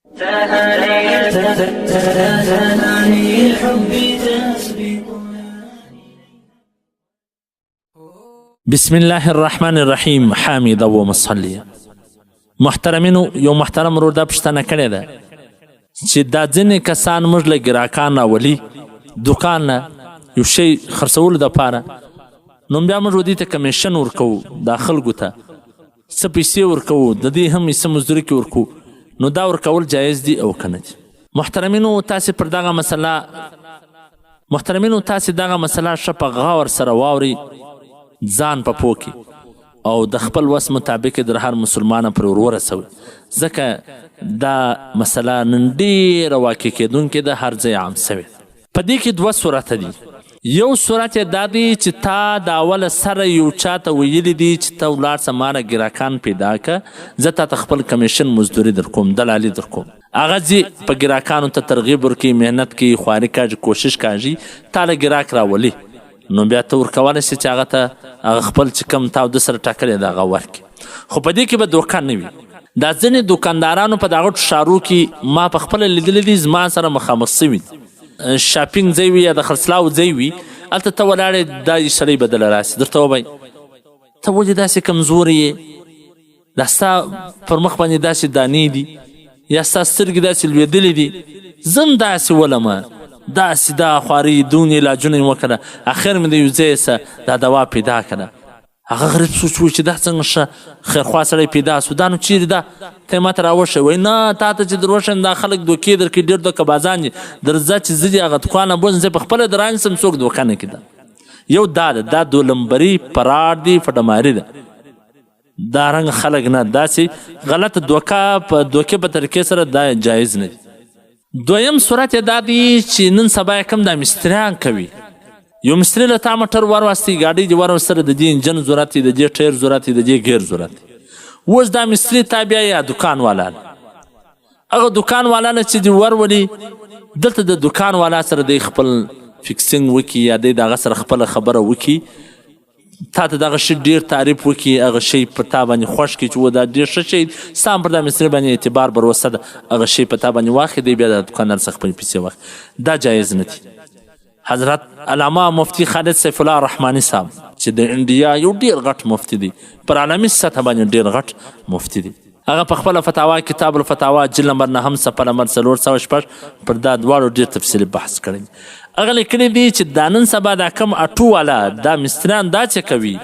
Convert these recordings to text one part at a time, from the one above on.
بسم الله الرحمن الرحیم. حامد و مصلی. محترمینو، یو محترم ورور دا پوښتنه کړې ده چې دا ځینې کسان موږ له ګراکان راولي دوکان نه یو شی خرڅولو دپاره، نو بیا موږ ودې ته کمیشن ورکوو، دا خلکو ته څه پیسې ورکوو، د دې هم څه مزدوري کې ورکوو، نو دا ورکول جایز دي او که نه دي؟ محترمینو، تاسې پر دغه مسله ښه په غور سره واورئ، ځان په پوه کې او د خپل وس مطابق در هر مسلمانه پر ورسوي، ځکه دا مسله نن ډېره واقع کېدونکې ده، هر ځای عام سوې. په دې کې دوه صورته دي. یو صورت یې دا دی چې تا د اوله سره یو چا ته ویلي دي چې ته ولاړ شه مانه ګراکان پیدا که، زه تا ته خپل کمیشن مزدوري در کوم، دلالي در کوم. هغه ځي په ګراکانو ته ترغیب ورکوي، محنت کوي، خواري کاږي، کوشش کاږي، تا له ګراک راولي، نو بیا ته ورکولی شي چې هغه ته هغه خپل چې کوم تا د سره ټاکلی د هغه ورکړي. خو په دې کې به دوکه نه وي. دا ځینې دوکاندارانو په دغه ښارو کې ما په خپله لیدلی دي، زما سره مخامخ سوي دي. شاپینګ ځای وي یا د خرڅلاو ځای وي، هلته ته ولاړې دا سړی به دله راسي درته ووایي ته ولې داسې کمزوری یې، دا ستا پر مخ باندې داسې دانې دي یا ستا سترګې داسې لوېدلې دي، زه هم داسې ولمه، داسې دا خواري دون علاجونه یې وکړه، اخر مې د یو ځای څه دا دوا پیدا کړه. هغه غریب سوچ وایي چې دا څنګه ښه خیرخوا سړی پیدا سو، دا نو چیرې ده؟ ته یې ما ته راوښیه. وایي نه، تا ته چې در وښیم دا خلک دوکې درکوي، ډېر دوکهبازان دي، درځه چې زه دې هغه دوکان نه بوځم، زه په خپله در رانیسم، څوک دوکه نه کړي. یو دا ده، دا دولمبري فراډ دی، فډماري ده. دا رنګ خلک نه، داسې غلطه دوکه په دوکې په طریقې سره دا جایز نه دي. دویم صورت یې دا دی چې نن سبا یې کوم دا مستریان کوي، یو مستري له تا موټر وروستی، ګاډۍ دې وروستله، د دې انجن ضرورت دی، د دې ټیر ضرورت دی، د دې ګیر ضرورت دی. اوس دا مستري تا بیا یا دوکان والا ده، هغه دوکان والا نه چې دې ورولي، دلته د دوکان والا سره دی خپل فکسینګ وکړي یا دی د هغه سره خپله خبره وکړي، تا ته دغه شي ډېر تعریف وکړي، هغه شی په تا باندې خوښ کړي چې و دا ډېر ښه شی، ستا هم پر دا مستري باندې اعتبار بروسه ده، هغه شی په تا باندې واخلي، دی بیا د دوکاندار څخه خپلې پیسې واخلي. دا جایز نه دي. حضرت علامه مفتی خالد سیف الله رحماني صاحب چې د انډیا یو ډېر غټ مفتی دی، پر عالمي سطح باندې ډېر غټ مفتی دی، هغه په خپله فتاوا کتاب الفتاوا جلد نمبر 9 صفحه نمبر 406 پر دا دواړو ډېر تفصیلي بحث کړی. هغه لیکلی دی چې دا نن سبا دا کم اټو والا دا مستریان دا چې کوي،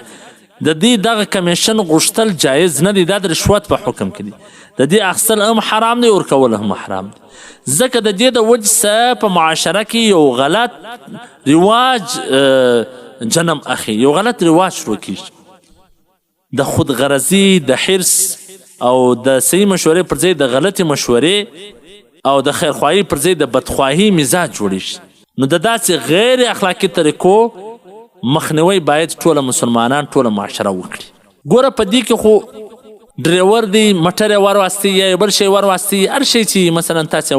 د دې دغه کمیشن غوښتل جایز نه دی، دا د رشوت په حکم کې دی، د دې اخیستل هم حرام دی، ورکول هم حرام دی، ځکه د دې د وجې څه په معاشره کې یو غلط رواج جنم اخی، یو غلط رواج شروع کېږي، د خودغرضي، د حرص او د صحیح مشورې پر ځای د غلطې مشورې او د خیرخواهي پر ځای د بدخواهي مزاج جوړېږي. نو د داسې غیر اخلاقي طریقو مخنیوی باید ټوله مسلمانان، ټوله معاشره وکړي. ګوره په دې کې خو ډریور دی، موټر یې ورواستي یا بل شی ورواستي، هر شی چې مثلا تاسې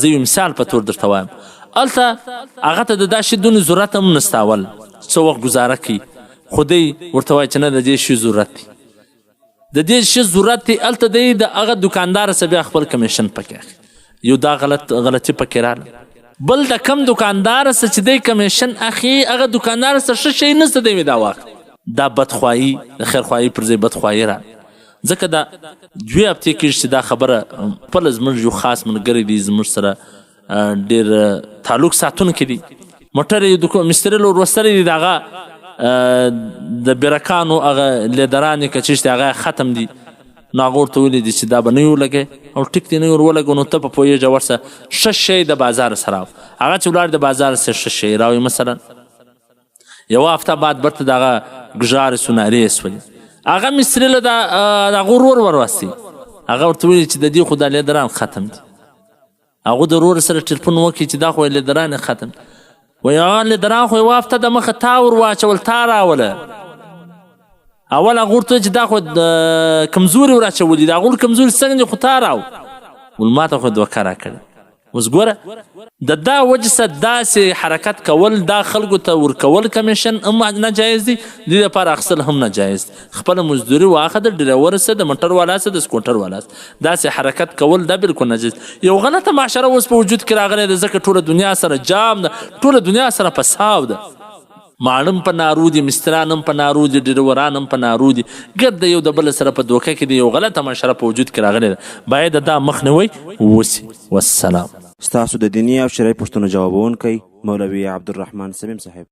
زه یو مثال په طور درته وایم، هلته هغه ته د دا شي دونه ضرورت هم نسته، اول څه وخت ګزاره کوي، خو دی ورته وایي چې نه د دې شي ضرورت دی، د دې شي ضرورت دی، هلته دی د هغه دوکاندار څخه بیا خپل کمیشن پکې اخلي. یو دا غلطي پکې راغله. بل د کم دوکاندار څخه چې دی کمیشن اخلي، هغه دوکاندار څخه ښه شی نسته، دی دا واخلي. دا بدخواهي، د خیرخواهي پر ځای بدخواهي را، ځکه دا 2 هفتې کېږي چې دا خبره خپله زموږ یو خاص ملګری دی، زموږ سره ډېر تعلق ساتونکی دی، موټر یې مستري له وروستلی دی، د هغه د برکانو هغه لیدران یې که چېشت هغه ختم دي، نو هغه ورته ویلي دي چې دا به نه یې ولګوې او ټیک دې نه یې ور ولګو، نو ته په پوهېږه ورسه ښه شی د بازار سره هغه چې ولاړ د بازار سره ښه شی راوي. مثلا یوه هفته بعد برته د هغه ګژارې سونارې یې سولې، هغه مستري له د هغه ورور ورواستي، هغه ورته ویلي چې د دې خو دا لیدران ختم دي، هغه د ورور سره ټلیفون وکړي چې دا خو لیدران یې ختم دي، وایي هغه لیدران خو یوه هفته د مخه تا ور واچول، تا راوله، اول هغه ورته چې دا خو کمزوري ور اچولي، د هغه کمزوري څنګه دي، خو تا راو ول ما ته خو دوکه راکړې، اوس ګوره د دا وجه څخه داسې حرکت کول دا خلکو ته ورکول کمیشن هم ناجایز دي، دې دپاره اخیستل هم ناجایز دي. خپله مزدوري واخه د ډریور څه د موټر والا څه د سکوټر والا څه داسې حرکت کول دا بالکل ناجایز. یو غلطه معاشره اوس په وجود کې راغلی ده، ځکه ټوله دنیا سره جام ده، ټوله دنیا سره فساد ده. ماړم په نارو دي، مستران هم په نارو دي، ډریوران هم په نارو دي، ګرد د یو د بل سره په دوکه کې د یو غلطه معاشره په وجود کې راغلی ده. باید دا مخنیوی وسي. والسلام. ستاسو د دیني او شرعي پوښتنو جوابونکی مولوي عبدالرحمن سمیم صاحب.